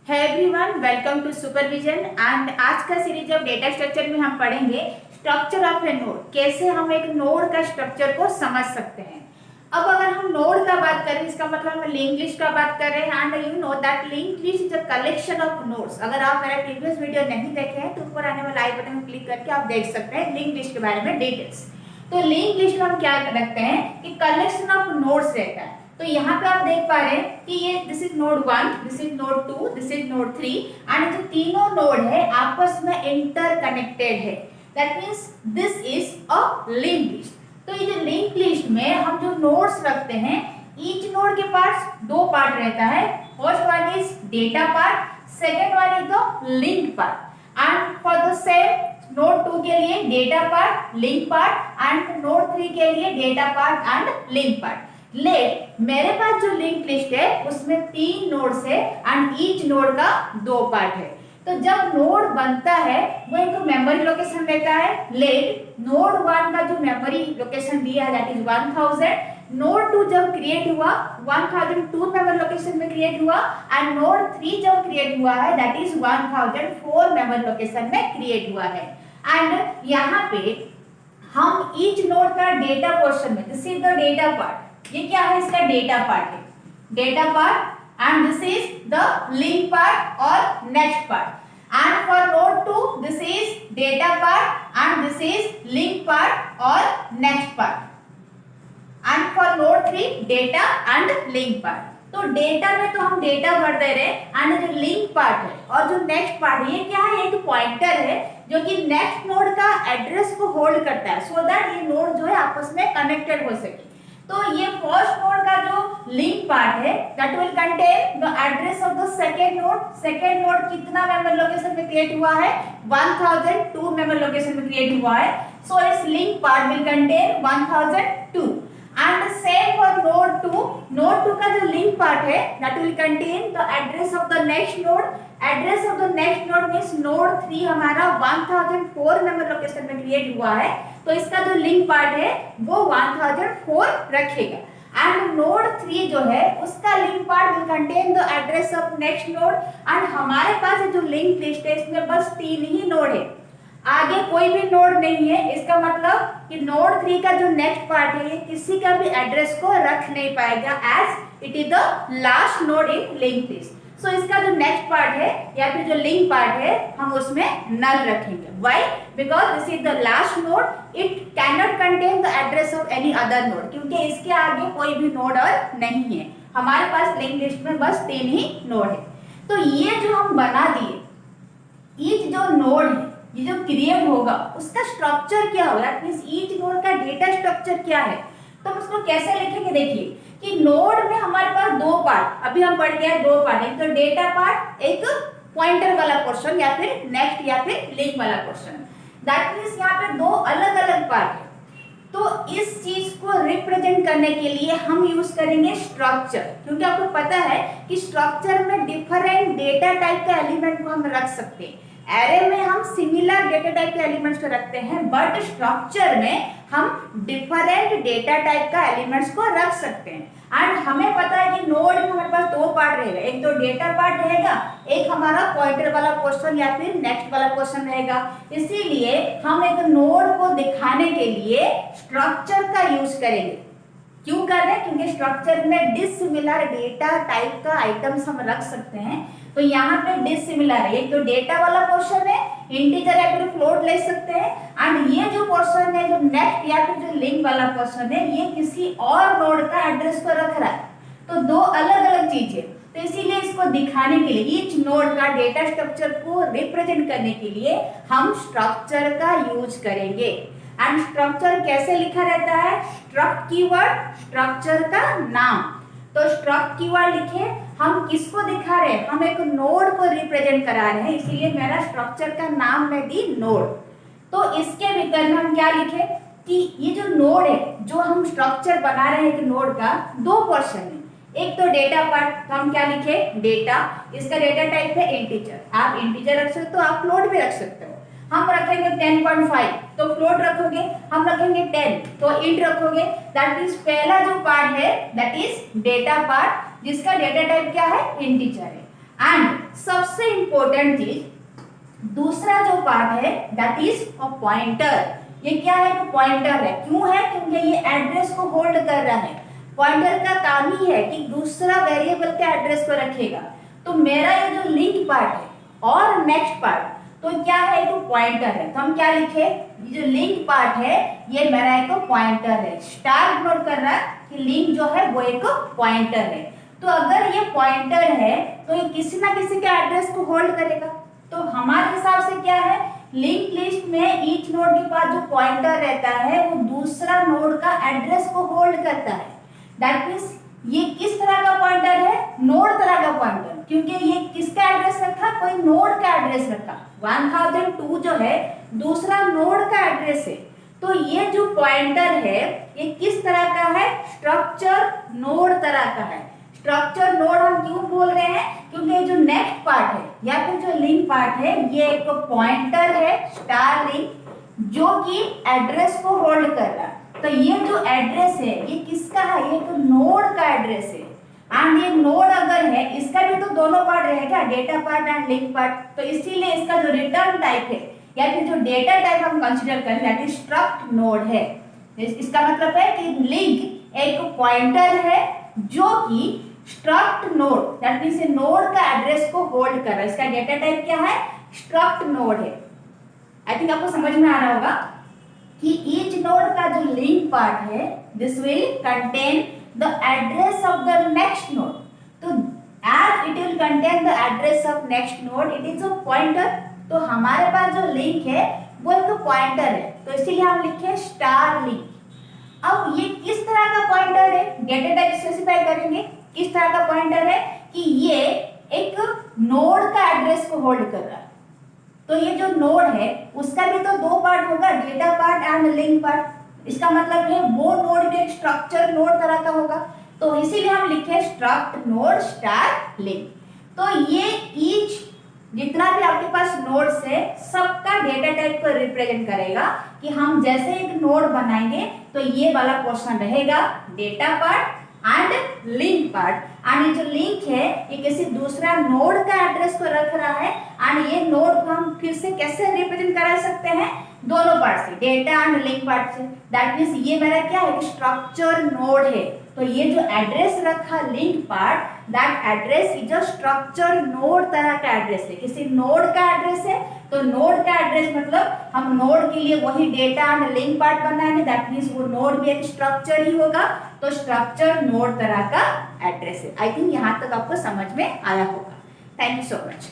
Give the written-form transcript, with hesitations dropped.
है everyone, welcome to supervision. And आज का सीरीज ऑफ डेटा स्ट्रक्चर में हम पढ़ेंगे स्ट्रक्चर ऑफ ए नोड, कैसे हम एक नोड का स्ट्रक्चर को समझ सकते हैं। अब अगर हम नोड का बात करें, इसका मतलब हम लिंक लिस्ट का बात कर रहे हैं। And you know that link list is a collection of nodes. अगर आप मेरा प्रीवियस वीडियो नहीं देखे हैं तो ऊपर आने वाला आई बटन में क्लिक करके आप देख सकते हैं लिंक लिस्ट के बारे में डिटेल्स। तो लिंक लिस्ट में हम क्या रखते हैं कि कलेक्शन ऑफ नोड्स रहता है। तो यहाँ पे आप देख पा रहे हैं कि ये this is node 1, this is node 2, this is node 3 and जो तीनों नोड है आपस में इंटरकनेक्टेड है। That means this is a link list. तो ये जो लिंक लिस्ट में हम जो नोड्स रखते हैं, ईच नोड के पास दो पार्ट रहता है। First one is data part, second one is the link part. And for the same node 2 के लिए data part, link part and node 3 के लिए data part and link part. मेरे पास जो लिंक लिस्ट है उसमें 3 नोड्स है एंड ईच नोड का 2 पार्ट है। तो जब नोड बनता है वो एक मेमोरी लोकेशन लेता है। लेट नोड 1 का जो मेमोरी लोकेशन दिया है दैट इज 1000। नोड 2 जब क्रिएट हुआ 1002 मेमोरी लोकेशन में क्रिएट हुआ एंड नोड 3 जब क्रिएट हुआ है दैट इज 1004 मेमोरी लोकेशन में क्रिएट हुआ है। एंड यहाँ पे हम ईच नोड का डेटा पोर्शन में, this is the data part, ये क्या है, इसका डेटा पार्ट है, data part and this is the link part और next part. And for node 2 this is data part and this is link part और next part. And for node 3 data and link part. तो data में तो हम data भर दे रहे हैं and जो लिंक पार्ट है और जो नेक्स्ट पार्ट है ये क्या है, एक पॉइंटर है जो कि नेक्स्ट नोड का एड्रेस को होल्ड करता है सो दैट ये नोड जो है आपस में कनेक्टेड हो सके। तो ये फर्स्ट नोड का जो लिंक पार्ट है that will contain the address of the second node. Second node कितना मेमोरी लोकेशन में क्रिएट हुआ है, 1002 मेमोरी लोकेशन में क्रिएट हुआ है। So it's link part will contain 1002 and same for node 2। Node 2 का जो लिंक पार्ट है that will contain the address of the next node. Address of the next node means node 3 हमारा 1004 memory location में create हुआ है तो इसका जो लिंक पार्ट है वो 1004 रखेगा। एंड नोड 3 जो है उसका link part will contain the address of next node. And हमारे पास जो लिंक लिस्ट है इसमें बस 3 ही नोड है, आगे कोई भी नोड नहीं है। इसका मतलब कि नोड 3 का जो नेक्स्ट पार्ट है ये किसी का भी एड्रेस को रख नहीं पाएगा as it is the last node in link list. So इसका जो नेक्स्ट पार्ट है या फिर जो लिंक पार्ट है हम उसमें नल रखेंगे। Why? Because this is the last node, it can not contain the address of any other node, क्योंकि इसके आगे कोई भी नोड और नहीं है। हमारे पास लिंक लिस्ट में बस 3 ही नोड है। तो ये जो हम बना दिए, ईच जो नोड है ये जो क्रिएट होगा उसका स्ट्रक्चर क्या होगा, दैट मींस ईच नोड का डेटा स्ट्रक्चर क्या है। तो हम उसको कैसे लिखेंगे, देखिए कि नोड में हमारे पास 2 पार्ट, अभी हम पढ़ गए 2 पार्ट, एक तो डेटा पार्ट, एक पॉइंटर वाला पोर्शन या फिर नेक्स्ट या फिर लिंक वाला पोर्शन। दैट मींस यहाँ पे 2 अलग अलग पार्ट है। तो इस चीज को रिप्रेजेंट करने के लिए हम यूज करेंगे स्ट्रक्चर, क्योंकि आपको पता है कि स्ट्रक्चर में डिफरेंट डेटा टाइप का एलिमेंट को हम रख सकते हैं। एरे में हम सिमिलर डेटा टाइप के एलिमेंट्स को रखते हैं बट स्ट्रक्चर में हम डिफरेंट डेटा टाइप का एलिमेंट्स को रख सकते हैं। एंड हमें पता है कि नोड में हमारे पास 2 पार्ट रहेगा, एक तो डेटा पार्ट रहेगा, एक हमारा पॉइंटर वाला पोर्शन या फिर नेक्स्ट वाला पोर्शन रहेगा। इसीलिए हम एक नोड को दिखाने के लिए स्ट्रक्चर का यूज करेंगे। क्यों कर रहे हैं? क्योंकि स्ट्रक्चर में डिसिमिलर डेटा टाइप का आइटम्स हम रख सकते हैं। तो यहाँ पे डिसिमिलर है, एक तो डेटा वाला पोर्शन है, इंटीजर या फिर फ्लोट ले सकते हैं। एंड ये जो पोर्शन है जो नेक्स्ट या फिर जो लिंक वाला पोर्शन है ये किसी और नोड का एड्रेस को रख रहा है। तो 2 अलग अलग चीजें। तो इसीलिए इसको दिखाने के लिए, ईच नोड का डेटा स्ट्रक्चर को रिप्रेजेंट करने के लिए हम स्ट्रक्चर का यूज करेंगे। एंड स्ट्रक्चर कैसे लिखा रहता है, स्ट्रक्ट कीवर्ड, स्ट्रक्चर का नाम। तो स्ट्रक्ट कीवर्ड लिखे, हम किसको दिखा रहे हैं, हम एक नोड को रिप्रेजेंट करा रहे हैं, इसीलिए मेरा स्ट्रक्चर का नाम मैं दी नोड। तो इसके भीतर में हम क्या लिखे कि ये जो नोड है, जो हम स्ट्रक्चर बना रहे हैं एक नोड का, 2 पोर्शन है। एक तो डेटा पार्ट, तो हम क्या लिखे, डेटा, इसका डेटा टाइप है इंटीजर। आप इंटीजर रख सकते हो, आप फ्लोट भी रख सकते हो। हम रखेंगे 10.5 तो फ्लोट रखोगे, हम रखेंगे 10 तो इंट रखोगे। दैट मींस पहला जो पार्ट है दैट इज डेटा पार्ट, जिसका डेटा टाइप क्या है, इंटीजर है। एंड सबसे इंपॉर्टेंट चीज दूसरा जो पार्ट है दैट इज अ पॉइंटर। ये क्या है? तो पॉइंटर है। क्यों है? क्योंकि ये एड्रेस को होल्ड कर रहा है। पॉइंटर का काम ही है कि दूसरा वेरिएबल के एड्रेस को रखेगा। तो मेरा ये जो लिंक पार्ट है और नेक्स्ट पार्ट तो क्या है? तो पॉइंटर है। तो हम क्या लिखे? ये जो लिंक पार्ट है ये मेरा एक पॉइंटर है। स्टार नोट कर रहा है कि लिंक जो है वो एक पॉइंटर है। तो अगर ये पॉइंटर है तो ये किसी ना किसी के एड्रेस को होल्ड करेगा। तो हमारे हिसाब से क्या है? लिंक लिस्ट में ईच नोड के पास जो पॉइंटर रहता है वो दूसरा नोड का एड्रेस को होल्ड करता है। दैट मीन्स ये किस तरह का पॉइंटर है? नोड तरह का पॉइंटर। क्योंकि ये किसका एड्रेस रखा? कोई नोड का एड्रेस रखा। 1002 जो है दूसरा नोड का एड्रेस है। तो ये जो पॉइंटर है ये किस तरह का है? स्ट्रक्चर नोड तरह का है। स्ट्रक्चर नोड हम क्यों बोल रहे हैं? क्योंकि जो नेक्स्ट पार्ट है या फिर जो लिंक पार्ट है ये एक पॉइंटर है, स्टार लिंक, जो कि एड्रेस को होल्ड कर रहा है। तो ये जो एड्रेस है ये किसका है? ये तो नोड का एड्रेस है। एंड ये नोड अगर है इसका भी तो दोनों पार्ट रहेगा, data part and link part. तो इसीलिए इसका जो रिटर्न टाइप है या फिर जो डेटा टाइप हम कंसीडर करें दैट इज स्ट्रक्ट नोड है। इसका मतलब है कि लिंक एक पॉइंटर है जो कि struct node that means node का एड्रेस को होल्ड कर रहा है। इसका डेटा टाइप क्या है? स्ट्रक्ट नोड है। आई थिंक आपको समझ में आ रहा होगा कि ईच नोड का जो लिंक पार्ट है this will contain the address of the next node. तो as it will contain the address of next node it is a pointer. तो हमारे पास जो लिंक है वो एक पॉइंटर है। तो इसीलिए हम लिखे स्टार लिंक। अब ये किस तरह का पॉइंटर है? डेटा टाइप स्पेसिफाई करेंगे किस तरह का पॉइंटर है कि ये एक नोड का एड्रेस को होल्ड कर रहा है। तो ये जो नोड है उसका भी तो दो पार्ट होगा, data part and link part. इसका मतलब है वो नोड भी एक स्ट्रक्चर नोड तरह का होगा। तो इसीलिए हम लिखे स्ट्रक्ट नोड स्टार लिंक। तो ये ईच जितना भी आपके पास नोड्स है सबका डेटा टाइप को रिप्रेजेंट करेगा कि हम जैसे एक नोड बनाएंगे तो ये वाला पोर्शन रहेगा data part and link part. And ये जो लिंक है ये किसी दूसरा नोड का एड्रेस को रख रहा है। एंड ये नोड को हम फिर से कैसे रिप्रेजेंट करा सकते हैं? दोनों पार्ट से, डेटा एंड लिंक पार्ट से। दैट मींस ये मेरा क्या है? स्ट्रक्चर नोड है। तो ये जो एड्रेस रखा link part that address is a structure node तरह का एड्रेस है। किसी नोड का एड्रेस है तो नोड का एड्रेस मतलब हम नोड के लिए वही डेटा एंड लिंक पार्ट बनाएंगे। दैट मींस वो नोड भी एक स्ट्रक्चर ही होगा। तो स्ट्रक्चर नोड तरह का एड्रेस है। आई थिंक यहाँ तक आपको समझ में आया होगा। Thank you so much.